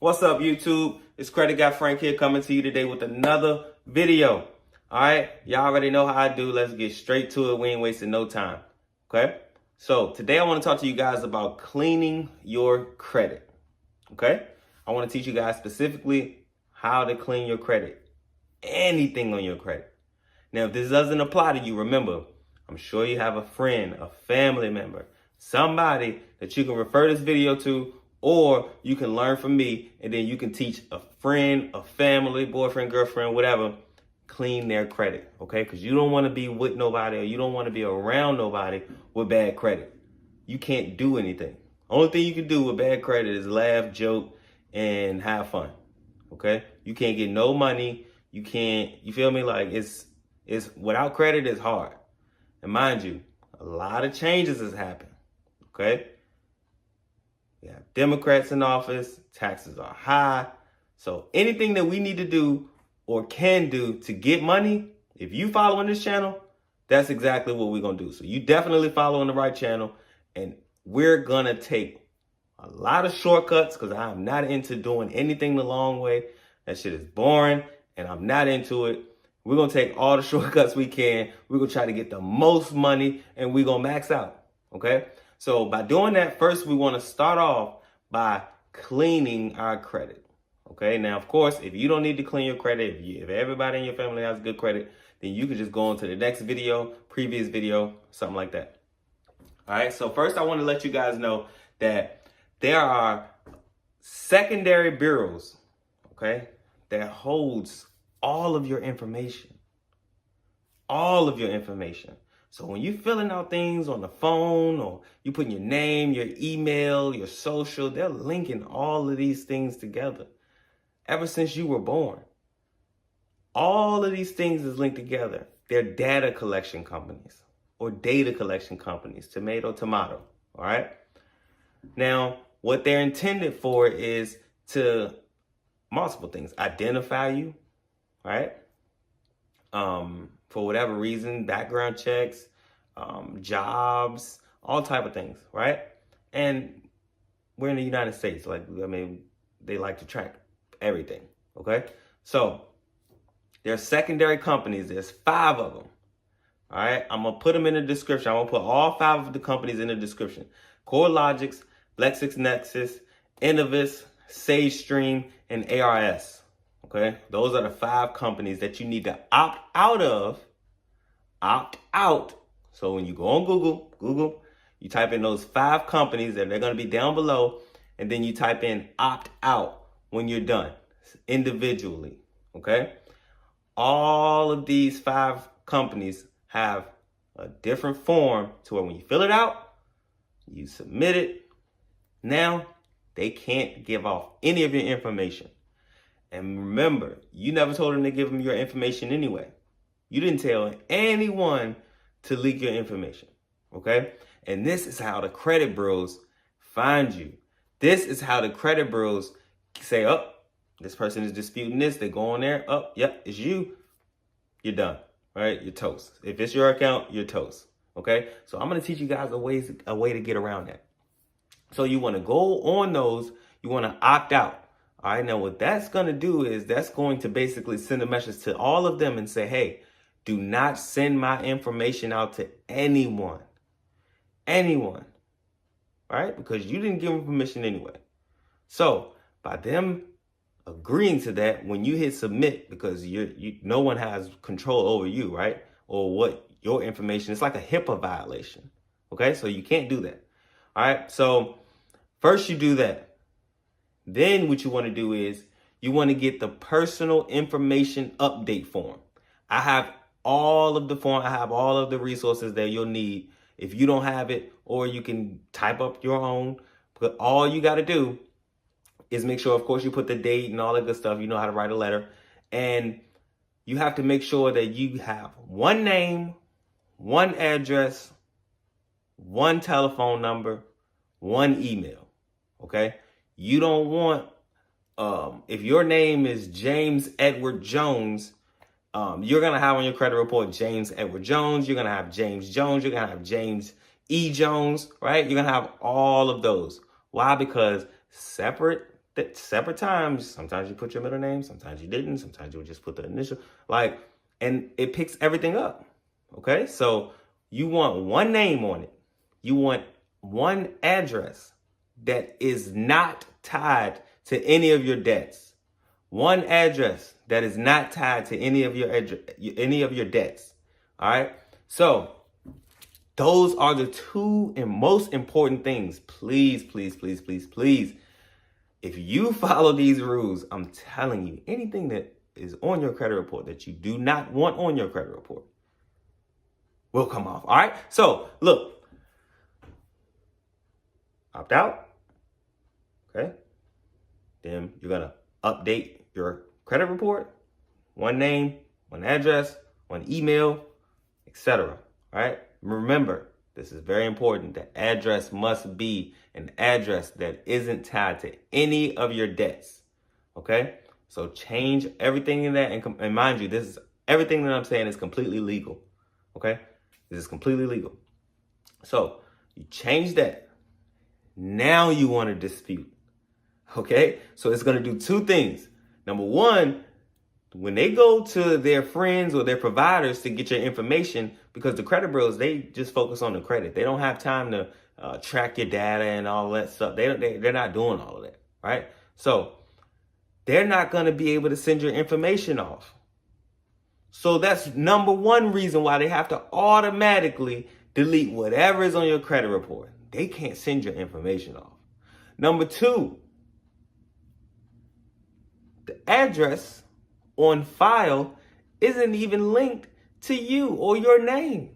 What's up, YouTube? It's Credit Guy Frank here coming to you today with another video. All right, y'all already know how I do. Let's get straight to it. We ain't wasting no time. Okay, so today I want to talk to you guys about cleaning your credit. Okay, I want to teach you guys specifically how to clean your credit. Anything on your credit. Now, if this doesn't apply to you, remember, I'm sure you have a friend, a family member, somebody that you can refer this video to, or you can learn from me, and then you can teach a friend, a family, boyfriend, girlfriend, whatever, clean their credit, okay? Because you don't want to be with nobody, or you don't want to be around nobody with bad credit. You can't do anything. Only thing you can do with bad credit is laugh, joke, and have fun, okay? You can't get no money. You can't, you feel me? Like, it's without credit, it's hard. And mind you, a lot of changes has happened, okay? We have Democrats in office, taxes are high. So anything that we need to do or can do to get money, if you following this channel, that's exactly what we're going to do. So you definitely following the right channel, and we're going to take a lot of shortcuts because I'm not into doing anything the long way. That shit is boring and I'm not into it. We're going to take all the shortcuts we can. We're going to try to get the most money and we're going to max out. Okay. So by doing that, first, we want to start off by cleaning our credit. Okay. Now, of course, if you don't need to clean your credit, if everybody in your family has good credit, then you can just go on to the next video, previous video, something like that. All right. So first, I want to let you guys know that there are secondary bureaus, okay, that holds all of your information. All of your information. So when you're filling out things on the phone, or you putting your name, your email, your social, they're linking all of these things together ever since you were born. All of these things is linked together. They're data collection companies or data collection companies, tomato. All right. Now, what they're intended for is to multiple things. Identify you, right? For whatever reason, background checks, jobs, all type of things, right? And we're in the United States. Like, I mean, they like to track everything, okay? So there are secondary companies. There's 5 of them, all right? I'm going to put them in the description. I'm going to put all 5 of the companies in the description. CoreLogics, LexisNexis, Innovis, SageStream, and ARS. Okay, those are the 5 companies that you need to opt out of. Opt out. So when you go on Google, you type in those 5 companies, and they're going to be down below. And then you type in opt out when you're done, individually. Okay, all of these 5 companies have a different form to where when you fill it out, you submit it. Now they can't give off any of your information. And remember, you never told them to give them your information anyway. You didn't tell anyone to leak your information, okay? And this is how the credit bureaus find you. This is how the credit bureaus say, oh, this person is disputing this. They go on there, oh, yep, it's you. You're done, right? You're toast. If it's your account, you're toast, okay? So I'm going to teach you guys a way to get around that. So you want to go on those. You want to opt out. All right, now what that's going to do is that's going to basically send a message to all of them and say, hey, do not send my information out to anyone. Anyone. Right? Because you didn't give them permission anyway. So by them agreeing to that, when you hit submit, because no one has control over you, right? Or what your information, it's like a HIPAA violation. Okay, so you can't do that. All right, so first you do that. Then what you want to do is you want to get the personal information update form. I have all of the form. I have all of the resources that you'll need if you don't have it, or you can type up your own. But all you got to do is make sure, of course, you put the date and all that good stuff. You know how to write a letter. And you have to make sure that you have one name, one address, one telephone number, one email. Okay? You don't want, if your name is James Edward Jones, you're going to have on your credit report James Edward Jones. You're going to have James Jones. You're going to have James E. Jones, right? You're going to have all of those. Why? Because separate that separate times. Sometimes you put your middle name, sometimes you didn't, sometimes you would just put the initial, like, and it picks everything up. Okay, so you want one name on it. You want one address that is not tied to any of your debts. One address that is not tied to any of your debts. All right. So those are the two and most important things. Please, please, please, please, please. If you follow these rules, I'm telling you, anything that is on your credit report that you do not want on your credit report will come off. All right. So look, opt out. Okay. Then you're going to update your credit report. One name, one address, one email, etc. All right. Remember, this is very important. The address must be an address that isn't tied to any of your debts. Okay. So change everything in that. And mind you, this is everything that I'm saying is completely legal. Okay. This is completely legal. So you change that. Now you want to dispute. Okay. So it's going to do two things. Number one, when they go to their friends or their providers to get your information, because the credit bureaus, they just focus on the credit. They don't have time to track your data and all that stuff. They're not doing all of that, right? So they're not going to be able to send your information off. So that's number one reason why they have to automatically delete whatever is on your credit report. They can't send your information off. Number two, the address on file isn't even linked to you or your name,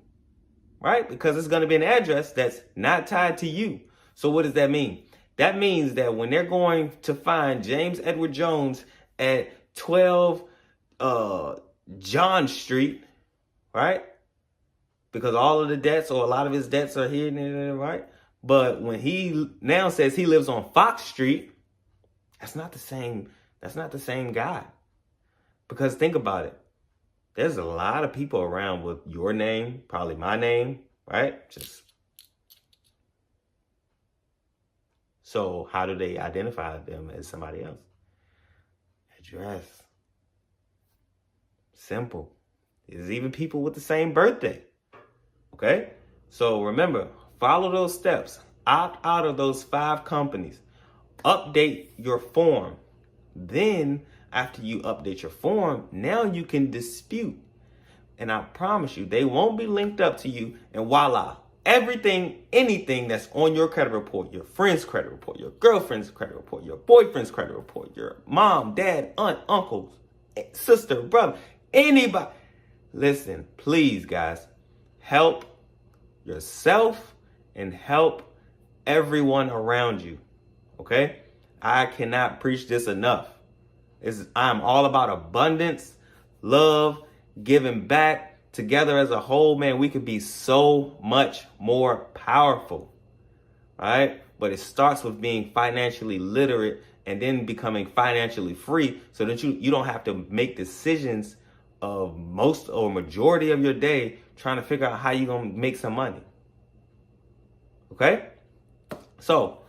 right? Because it's going to be an address that's not tied to you. So what does that mean? That means that when they're going to find James Edward Jones at 12 John Street, right? Because all of the debts or a lot of his debts are here, right? But when he now says he lives on Fox Street, that's not the same. That's not the same guy. Because think about it. There's a lot of people around with your name, probably my name, right? So how do they identify them as somebody else? Address. Simple. There's even people with the same birthday. Okay? So remember, follow those steps. Opt out of those 5 companies. Update your form. Then, after you update your form, now you can dispute. And I promise you, they won't be linked up to you. And voila, everything, anything that's on your credit report, your friend's credit report, your girlfriend's credit report, your boyfriend's credit report, your mom, dad, aunt, uncle, sister, brother, anybody. Listen, please, guys, help yourself and help everyone around you. Okay? I cannot preach this enough. I'm all about abundance, love, giving back. Together as a whole, man, we could be so much more powerful. Right? But it starts with being financially literate and then becoming financially free so that you don't have to make decisions of most or majority of your day trying to figure out how you're going to make some money. Okay? So,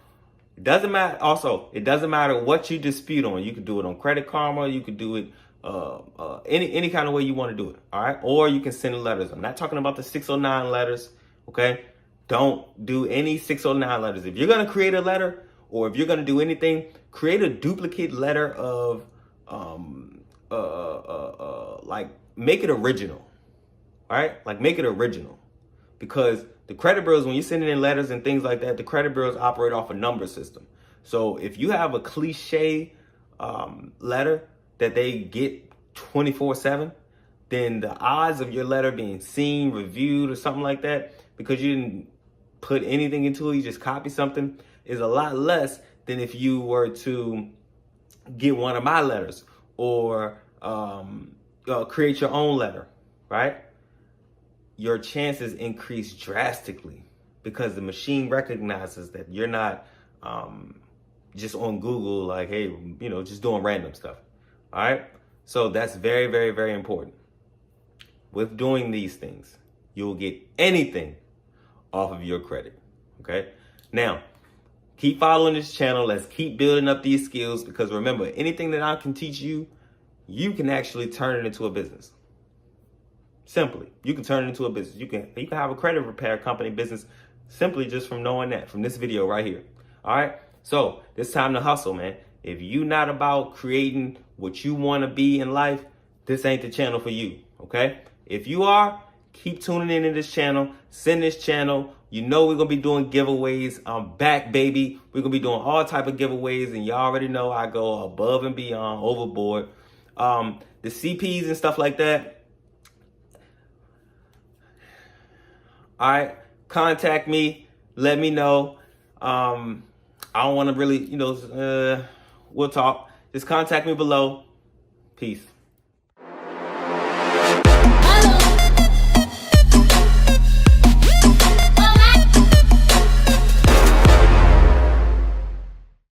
it doesn't matter. Also, it doesn't matter what you dispute on. You can do it on Credit Karma. You can do it any kind of way you want to do it. All right. Or you can send letters. I'm not talking about the 609 letters. OK, don't do any 609 letters. If you're going to create a letter or if you're going to do anything, create a duplicate letter of like make it original. All right. Like make it original, because the credit bureaus, when you're sending in letters and things like that, the credit bureaus operate off a number system. So if you have a cliche letter that they get 24/7, then the odds of your letter being seen, reviewed, or something like that, because you didn't put anything into it, you just copy something, is a lot less than if you were to get one of my letters or create your own letter, right? Your chances increase drastically because the machine recognizes that you're not just on Google like, hey, just doing random stuff. All right. So that's very, very, very important. With doing these things, you'll get anything off of your credit. Okay. Now, Keep following this channel. Let's keep building up these skills, because remember, anything that I can teach you, you can actually turn it into a business. Simply, you can turn it into a business. You can have a credit repair company business simply just from knowing that, from this video right here. All right. So it's time to hustle, man. If you're not about creating what you want to be in life, this ain't the channel for you. Okay. If you are, keep tuning into this channel. Send this channel. You know we're gonna be doing giveaways. I'm back, baby. We're gonna be doing all type of giveaways, and y'all already know I go above and beyond, overboard. The CPs and stuff like that. All right, contact me. Let me know. I don't want to really, we'll talk. Just contact me below. Peace.